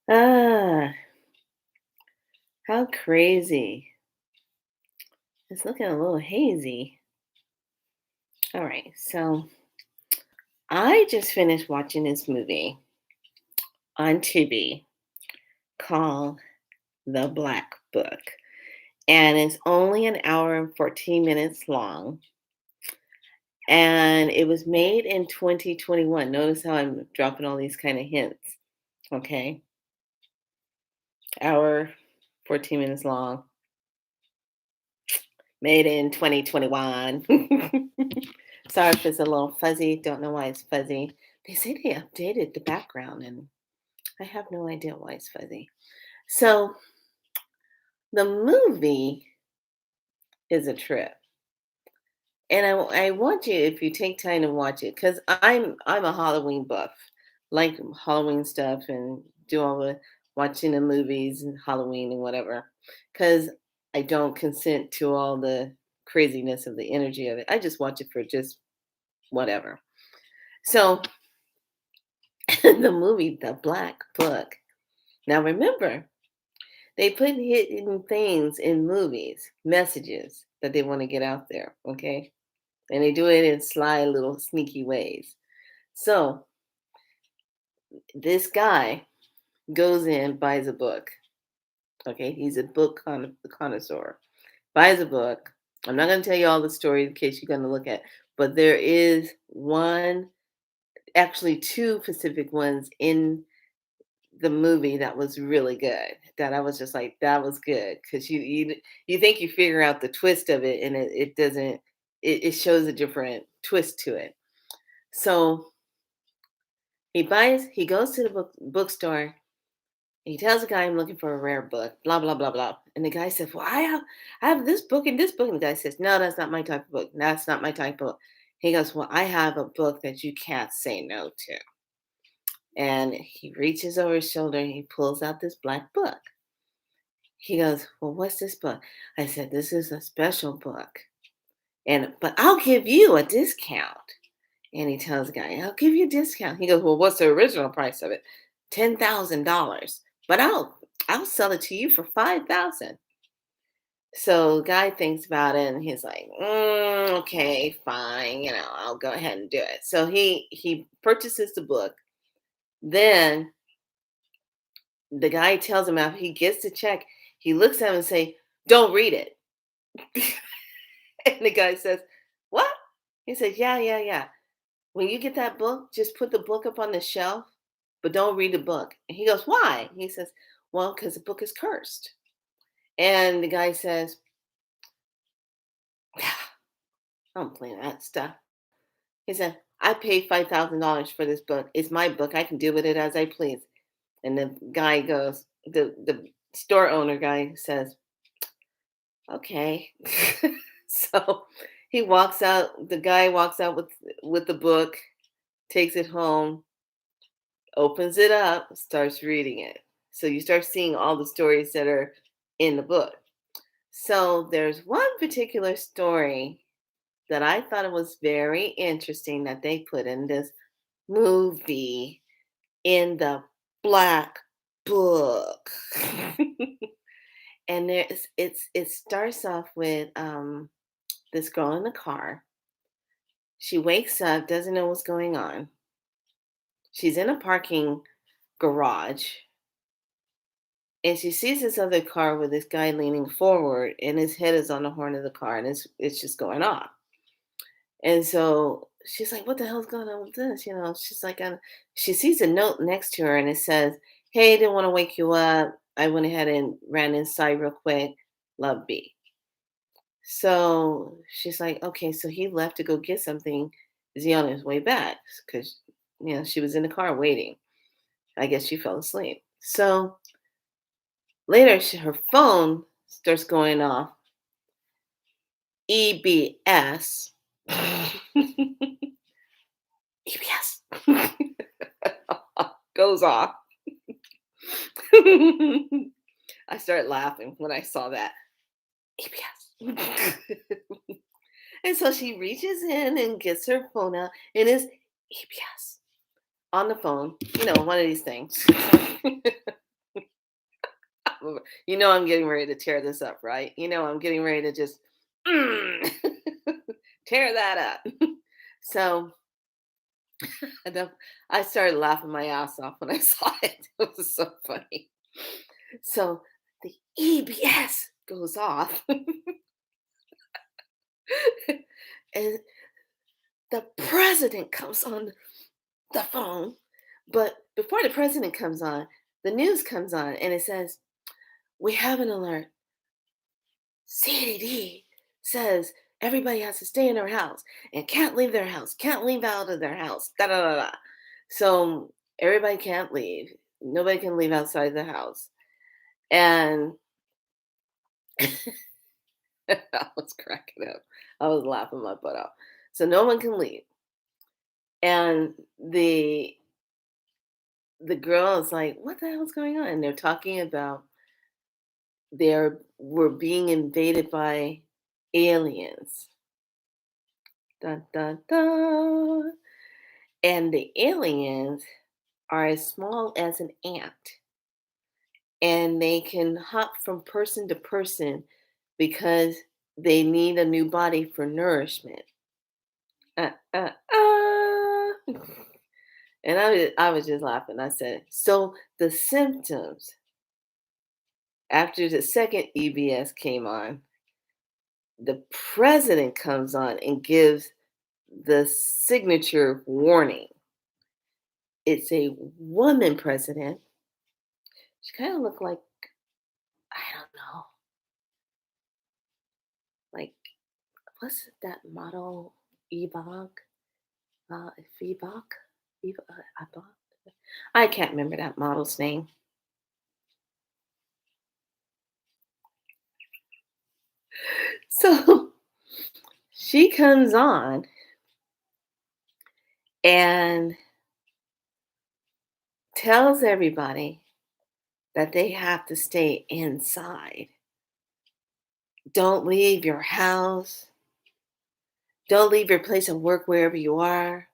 Ah, how crazy. It's looking a little hazy. All right, so I just finished watching this movie on Tubi called The Black Book, and it's only an hour and 14 minutes long, and it was made in 2021. Notice how I'm dropping all these kind of hints, okay? Hour, 14 minutes long, made in 2021. Sorry if it's a little fuzzy. Don't know why it's fuzzy. They say they updated the background, and I have no idea why it's fuzzy. So the movie is a trip, and I want you, if you take time to watch it, because I'm a Halloween buff, like Halloween stuff, and do all the watching the movies and Halloween and whatever. Because I don't consent to all the craziness of the energy of it. I just watch it for just whatever. So the movie, The Black Book. Now remember, they put hidden things in movies, messages that they want to get out there, okay? And they do it in sly little sneaky ways. So this guy goes in, buys a book, okay? He's a book connoisseur, buys a book. I'm not going to tell you all the story in case you're going to look at, but there is one, actually two specific ones in the movie that was really good, that I was just like, "That was good," 'cause you think you figure out the twist of it, and it doesn't, it shows a different twist to it. So, he goes to the bookstore, he tells the guy, "I'm looking for a rare book, blah, blah, blah, blah," and the guy says, "Well, I have this book and this book," and the guy says, "No, that's not my type of book. That's not my type of book." He goes, "Well, I have a book that you can't say no to," and he reaches over his shoulder, and he pulls out this black book. He goes, "Well, what's this book?" I said, "This is a special book. But I'll give you a discount." And he tells the guy, "I'll give you a discount." He goes, "Well, what's the original price of it?" $10,000. But I'll sell it to you for 5,000. So the guy thinks about it and he's like, okay, fine, I'll go ahead and do it. So he purchases the book. Then the guy tells him after he gets the check, he looks at him and say, "Don't read it." And the guy says, "What?" He says, "Yeah, yeah, yeah. When you get that book, just put the book up on the shelf, but don't read the book." And he goes, "Why?" He says, "Well, because the book is cursed." And the guy says, "Yeah, I don't play that stuff." He said, "I paid $5,000 for this book. It's my book. I can do with it as I please." And the guy goes, the store owner guy says, "Okay." So he walks out, the guy walks out with the book, takes it home, opens it up, starts reading it. So you start seeing all the stories that are in the book. So there's one particular story that I thought it was very interesting that they put in this movie in the Black Book. And it starts off with this girl in the car. She wakes up, doesn't know what's going on. She's in a parking garage and she sees this other car with this guy leaning forward and his head is on the horn of the car and it's just going off. And so she's like, "What the hell's going on with this?" She's like, she sees a note next to her and it says, "Hey, didn't want to wake you up. I went ahead and ran inside real quick. Love B." So she's like, "Okay, so he left to go get something. Is he on his way back?" Because, she was in the car waiting. I guess she fell asleep. So later, her phone starts going off. EBS. EBS goes off. I started laughing when I saw that. EBS. And so she reaches in and gets her phone out, and it's EBS. on the phone, one of these things. I'm getting ready to tear this up, right? I'm getting ready to just mm, tear that up. So and then I started laughing my ass off when I saw it. It was so funny. So the EBS goes off, and the president comes on the phone. But before the president comes on, the news comes on and it says, "We have an alert. CDD says everybody has to stay in their house and can't leave their house, can't leave out of their house." Da da da da. So everybody can't leave. Nobody can leave outside the house. And I was cracking up. I was laughing my butt off. So no one can leave. And the girl is like, "What the hell's going on?" And they're talking about we're being invaded by aliens. Dun dun dun. And the aliens are as small as an ant. And they can hop from person to person because they need a new body for nourishment. Uh. And I was just laughing. I said, so the symptoms after the second EBS came on, the president comes on and gives the signature warning. It's a woman president. She kind of looked like, I don't know, like, what's that model? Ebog? Ebog? Ebog? I can't remember that model's name. So she comes on and tells everybody that they have to stay inside. Don't leave your house. Don't leave your place of work wherever you are.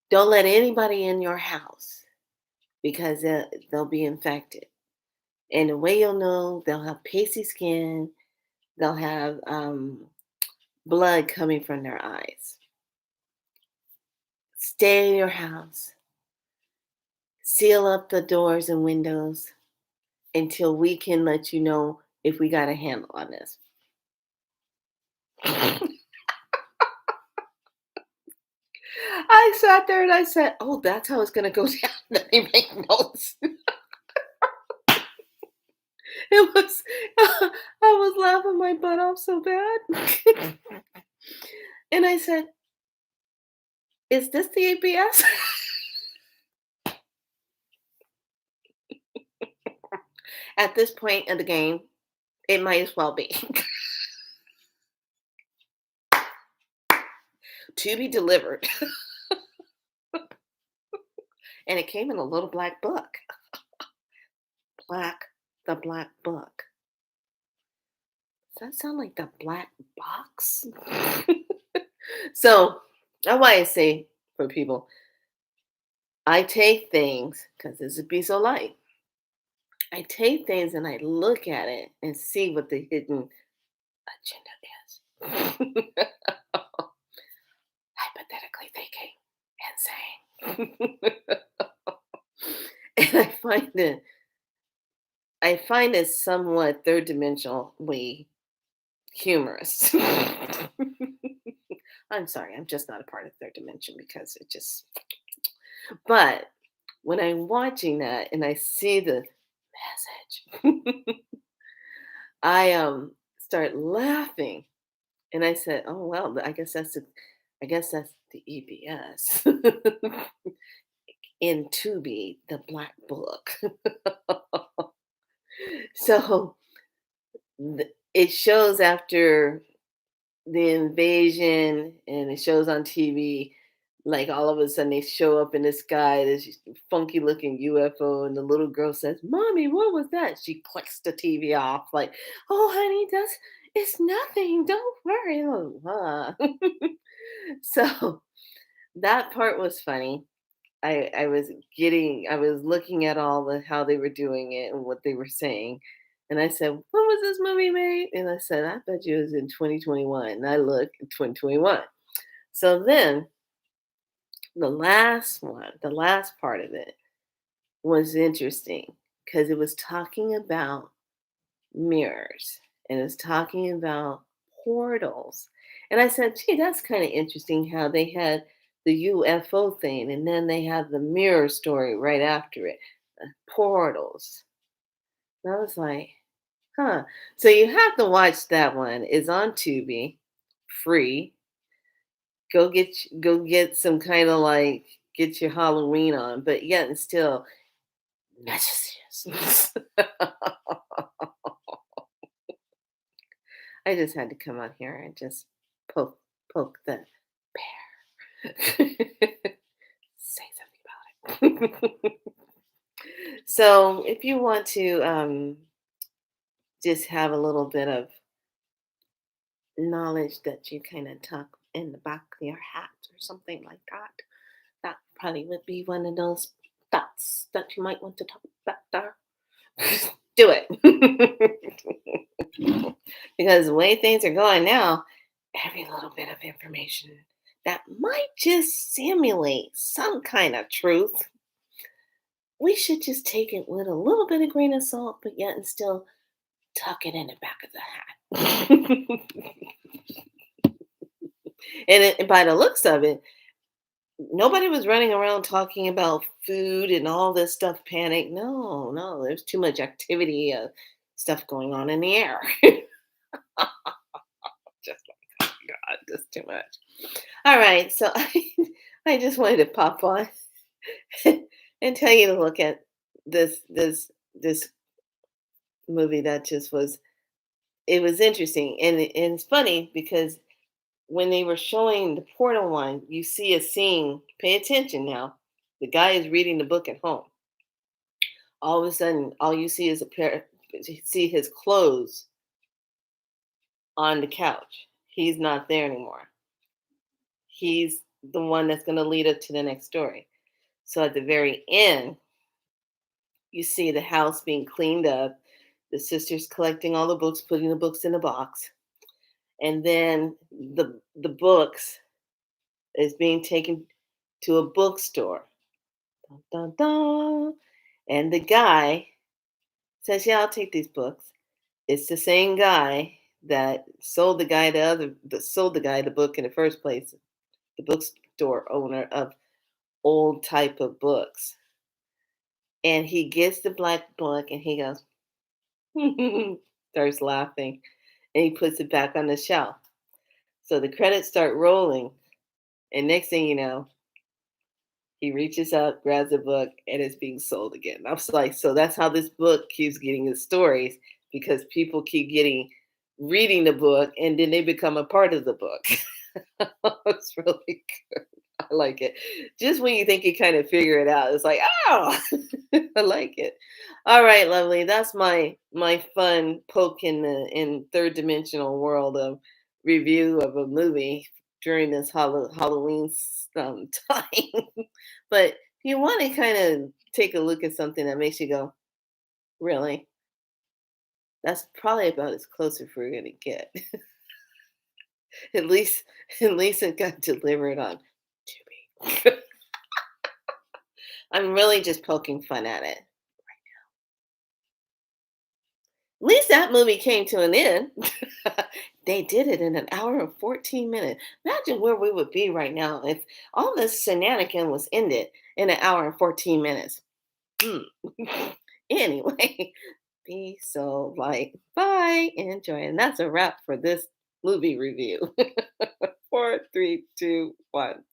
Don't let anybody in your house because they'll be infected. And the way you'll know, they'll have pasty skin, they'll have blood coming from their eyes. Stay in your house. Seal up the doors and windows until we can let you know if we got a handle on this. I sat there and I said, "Oh, that's how it's gonna go down." Let me make notes. It was I was laughing my butt off so bad. And I said, "Is this the ABS?" At this point of the game, it might as well be. To be delivered. And it came in a little black book. The Black Book. Does that sound like the black box? So, that's why I say for people, I take things, because this would be so light. I take things and I look at it and see what the hidden agenda is. Hypothetically thinking and saying. And I find it somewhat third dimensionally humorous. I'm sorry, I'm just not a part of third dimension because it just, but when I'm watching that and I see the message, I start laughing and I said, "Oh well, I guess that's the EBS." In Tubi, the Black Book. So it shows after the invasion and it shows on TV, like all of a sudden they show up in the sky, this funky looking UFO, and the little girl says, "Mommy, what was that?" She clicks the TV off, like, "Oh, honey, it's nothing. Don't worry." Oh, huh. So that part was funny. I was looking at all the how they were doing it and what they were saying. And I said, "When was this movie made?" And I said, "I bet you it was in 2021." And I looked in 2021. So then the last one, the last part of it was interesting because it was talking about mirrors and it's talking about portals. And I said, gee, that's kind of interesting how they had the UFO thing and then they have the mirror story right after it. Portals. And I was like, huh. So you have to watch that one. It's on Tubi, free. Go get some kind of like get your Halloween on, but yet and still messages. I just had to come out here and just poke the bear. Say something about it. So, if you want to just have a little bit of knowledge that you kind of tuck in the back of your hat or something like that, that probably would be one of those thoughts that you might want to talk about there. Do it. Because the way things are going now, every little bit of information that might just simulate some kind of truth, we should just take it with a little bit of grain of salt, but yet and still tuck it in the back of the hat. And by the looks of it, nobody was running around talking about food and all this stuff, panic. No, no, there's too much activity, stuff going on in the air. Just like, oh God, just too much. All right, so I just wanted to pop on and tell you to look at this movie that just was it was interesting and it's funny because when they were showing the portal one, you see a scene. Pay attention now. The guy is reading the book at home. All of a sudden, all you see is a pair. You see his clothes on the couch. He's not there anymore. He's the one that's going to lead up to the next story. So at the very end, you see the house being cleaned up, the sisters collecting all the books, putting the books in a box, and then the books is being taken to a bookstore. Dun, dun, dun. And the guy says, "Yeah, I'll take these books." It's the same guy that sold the guy the book in the first place, the bookstore owner of old type of books. And he gets the black book and he goes, starts laughing, and he puts it back on the shelf. So the credits start rolling, and next thing you know, he reaches up, grabs the book, and it's being sold again. I was like, so that's how this book keeps getting the stories because people keep getting reading the book and then they become a part of the book. It's really good. I like it. Just when you think you kind of figure it out, it's like, oh, I like it. All right, lovely. That's my fun poke in the in third dimensional world of review of a movie during this Halloween time. But if you want to kind of take a look at something that makes you go, really? That's probably about as close as we're gonna get. at least, at least it got delivered on Tubi. I'm really just poking fun at it. At least that movie came to an end. They did it in an hour and 14 minutes. Imagine where we would be right now if all this shenanigan was ended in an hour and 14 minutes. Mm. Anyway, be so like, bye, enjoy. And that's a wrap for this movie review. 4, 3, 2, 1.